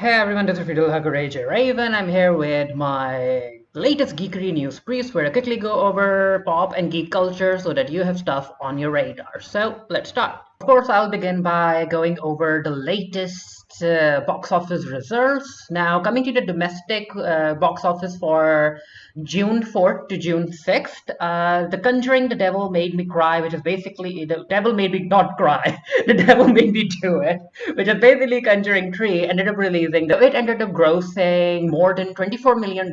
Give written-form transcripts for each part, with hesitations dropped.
Hey everyone, this is Fidel Hagaraja Raven. I'm here with my latest Geekery News Briefs where I quickly go over pop and geek culture so that you have stuff on your radar. So let's start. Of course, I'll begin by going over the latest box office results. Now, coming to the domestic box office for June 4th to June 6th, The Conjuring, The Devil Made Me Cry, which is basically, The Devil Made Me Not Cry, The Devil Made Me Do It, which is basically Conjuring 3, ended up releasing. It ended up grossing more than $24 million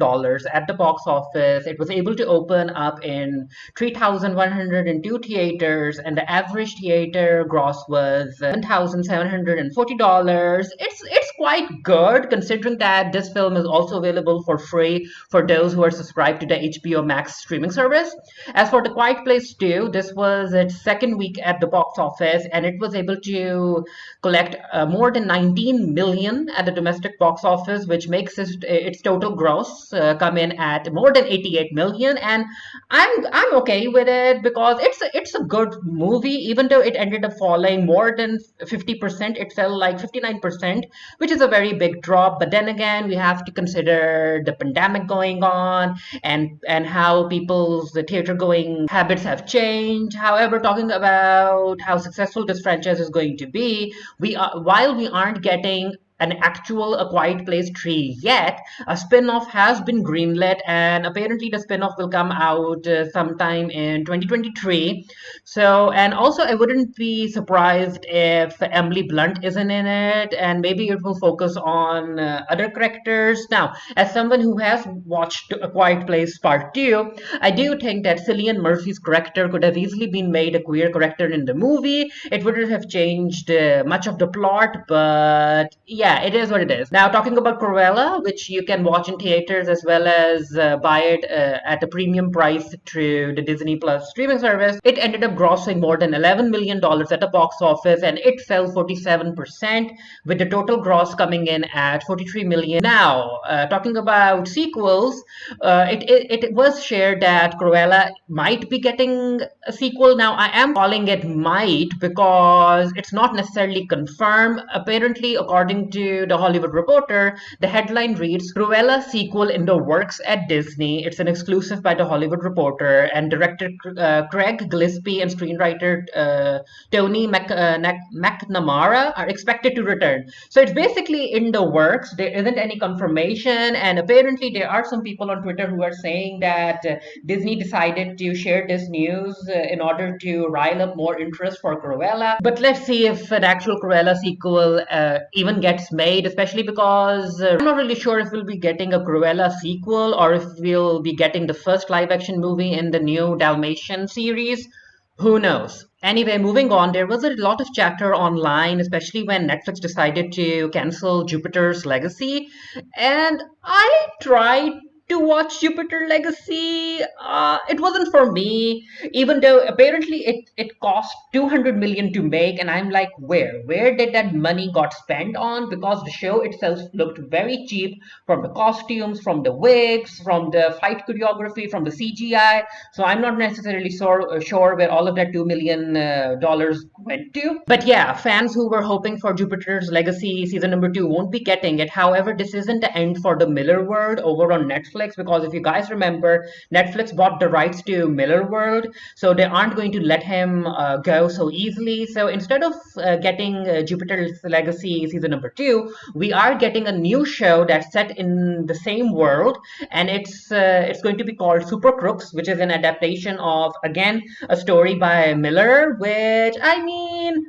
at the box office. It was able to open up in 3,102 theaters, and the average theater gross was $7,740. It's quite good considering that this film is also available for free for those who are subscribed to the HBO Max streaming service. As for The Quiet Place 2, this was its second week at the box office, and it was able to collect more than 19 million at the domestic box office, which makes its total gross come in at more than 88 million. And I'm okay with it because it's a good movie, even though it ended up falling more than 50%. It fell like 59%, which is a very big drop. But then again, we have to consider the pandemic going on and how people's theater going habits have changed. However, talking about how successful this franchise is going to be, while we aren't getting an actual A Quiet Place 3 yet, a spin-off has been greenlit, and apparently the spin-off will come out sometime in 2023. So, and also I wouldn't be surprised if Emily Blunt isn't in it, and maybe it will focus on other characters. Now, as someone who has watched A Quiet Place Part 2, I do think that Cillian Murphy's character could have easily been made a queer character in the movie. It wouldn't have changed much of the plot, but yeah, it is what it is. Now, talking about Cruella, which you can watch in theaters as well as buy it at a premium price through the Disney Plus streaming service, it ended up grossing more than $11 million at the box office, and it fell 47%, with the total gross coming in at 43 million. Now, talking about sequels, it was shared that Cruella might be getting a sequel. Now, I am calling it might because it's not necessarily confirmed. Apparently, according to the Hollywood Reporter, the headline reads Cruella sequel in the works at Disney. It's an exclusive by the Hollywood Reporter, and director Craig Gillespie and screenwriter Tony McNamara are expected to return. So it's basically in the works. There isn't any confirmation, and apparently there are some people on Twitter who are saying that Disney decided to share this news in order to rile up more interest for Cruella. But let's see if an actual Cruella sequel even gets made, especially because I'm not really sure if we'll be getting a Cruella sequel or if we'll be getting the first live action movie in the new Dalmatian series. Who knows? Anyway, moving on, there was a lot of chatter online, especially when Netflix decided to cancel Jupiter's Legacy. And I tried to watch Jupiter Legacy. It wasn't for me, even though apparently it cost 200 million to make. And I'm like, where did that money got spent on? Because the show itself looked very cheap, from the costumes, from the wigs, from the fight choreography, from the CGI. So I'm not necessarily sure where all of that $2 million dollars went to. But yeah, fans who were hoping for Jupiter's Legacy season number 2 won't be getting it. However, this isn't the end for the Miller World over on Netflix, because if you guys remember, Netflix bought the rights to Miller World, so they aren't going to let him go so easily. So instead of getting Jupiter's Legacy season number 2, we are getting a new show that's set in the same world, and it's going to be called Super Crooks, which is an adaptation of, again, a story by Miller, which, I mean,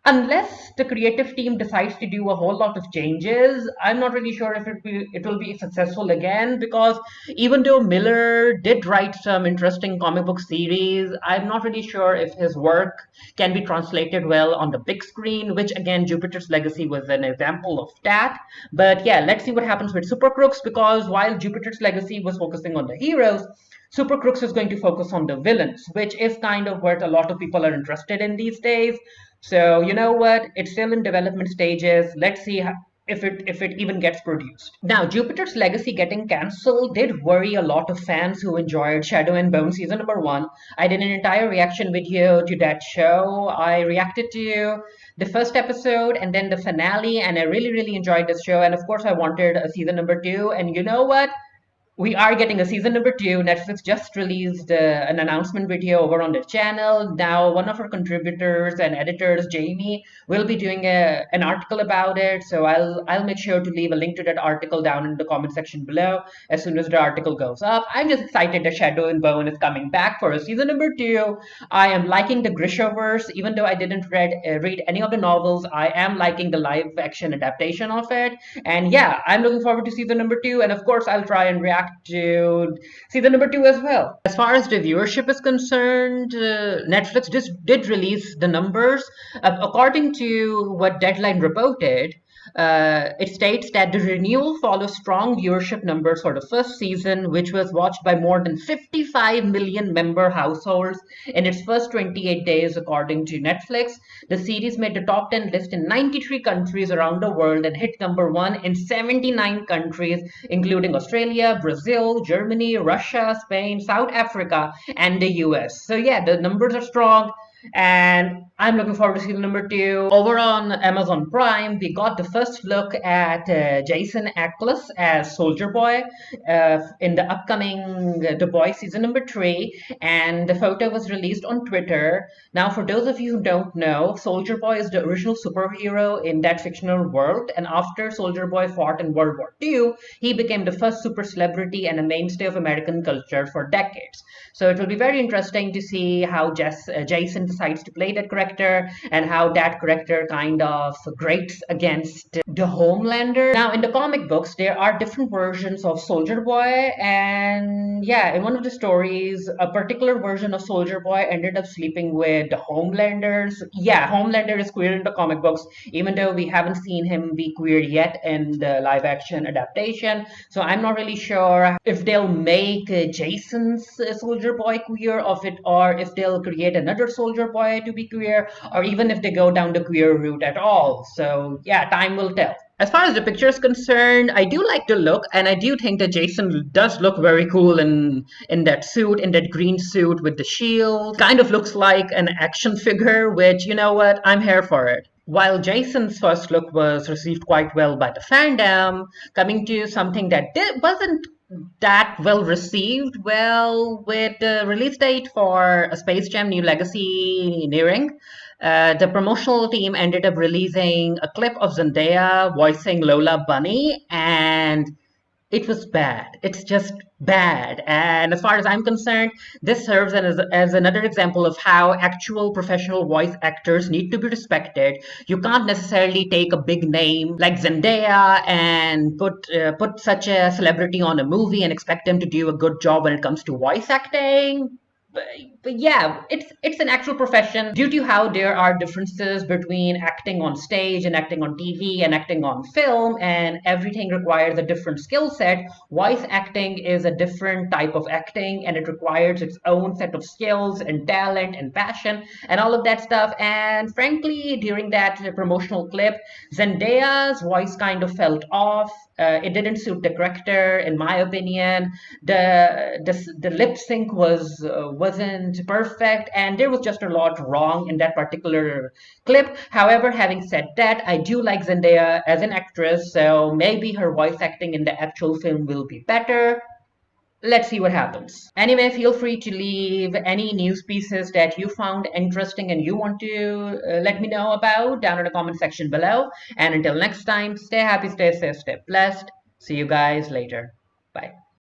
unless the creative team decides to do a whole lot of changes, I'm not really sure if it will be successful again, because even though Miller did write some interesting comic book series, I'm not really sure if his work can be translated well on the big screen, which again, Jupiter's Legacy was an example of that. But yeah, let's see what happens with Super Crooks, because while Jupiter's Legacy was focusing on the heroes, Super Crooks is going to focus on the villains, which is kind of what a lot of people are interested in these days. So you know what? It's still in development stages. Let's see if it even gets produced. Now, Jupiter's Legacy getting cancelled did worry a lot of fans who enjoyed Shadow and Bone season number one. I did an entire reaction video to that show. I reacted to the first episode and then the finale, and I really, really enjoyed this show. And of course, I wanted a season number two. And you know what? We are getting a season number two. Netflix just released an announcement video over on the channel. Now, one of our contributors and editors, Jamie, will be doing an article about it. So I'll make sure to leave a link to that article down in the comment section below as soon as the article goes up. I'm just excited that Shadow and Bone is coming back for a season number two. I am liking the Grishaverse, even though I didn't read any of the novels. I am liking the live action adaptation of it. And yeah, I'm looking forward to season number two. And of course, I'll try and react to season number two as well. As far as the viewership is concerned, Netflix did release the numbers. According to what Deadline reported, it states that the renewal follows strong viewership numbers for the first season, which was watched by more than 55 million member households in its first 28 days, according to Netflix. The series made the top 10 list in 93 countries around the world and hit number one in 79 countries, including Australia, Brazil, Germany, Russia, Spain, South Africa, and the US. So, yeah, the numbers are strong. And I'm looking forward to season number two. Over on Amazon Prime, we got the first look at Jensen Ackles as Soldier Boy in the upcoming The Boys season number three, and the photo was released on Twitter. Now, for those of you who don't know, Soldier Boy is the original superhero in that fictional world, and after Soldier Boy fought in World War II, he became the first super celebrity and a mainstay of American culture for decades. So it will be very interesting to see how Jason decides to play that character and how that character kind of grates against the Homelander. Now, in the comic books, there are different versions of Soldier Boy, and yeah, in one of the stories, a particular version of Soldier Boy ended up sleeping with the Homelanders. Yeah, Homelander is queer in the comic books, even though we haven't seen him be queer yet in the live action adaptation. So I'm not really sure if they'll make Jason's Soldier Boy queer, or if they'll create another Soldier Boy to be queer, or even if they go down the queer route at all. So yeah, time will tell. As far as the picture is concerned, I do like the look, and I do think that Jason does look very cool in that suit, in that green suit with the shield. Kind of looks like an action figure, which, you know what, I'm here for it. While Jason's first look was received quite well by the fandom, coming to something that wasn't that well received, well, with the release date for a Space Jam New Legacy nearing, the promotional team ended up releasing a clip of Zendaya voicing Lola Bunny, and it was bad. It's just bad. And as far as I'm concerned, this serves as another example of how actual professional voice actors need to be respected. You can't necessarily take a big name like Zendaya and put such a celebrity on a movie and expect them to do a good job when it comes to voice acting. But yeah, it's an actual profession. Due to how there are differences between acting on stage and acting on TV and acting on film, and everything requires a different skill set. Voice acting is a different type of acting, and it requires its own set of skills and talent and passion and all of that stuff. And frankly, during that promotional clip, Zendaya's voice kind of felt off. It didn't suit the character, in my opinion. The lip sync wasn't perfect, and there was just a lot wrong in that particular clip. However, having said that, I do like Zendaya as an actress, so maybe her voice acting in the actual film will be better. Let's see what happens. Anyway, feel free to leave any news pieces that you found interesting and you want to let me know about down in the comment section below. And until next time, stay happy, stay safe, stay blessed. See you guys later. Bye.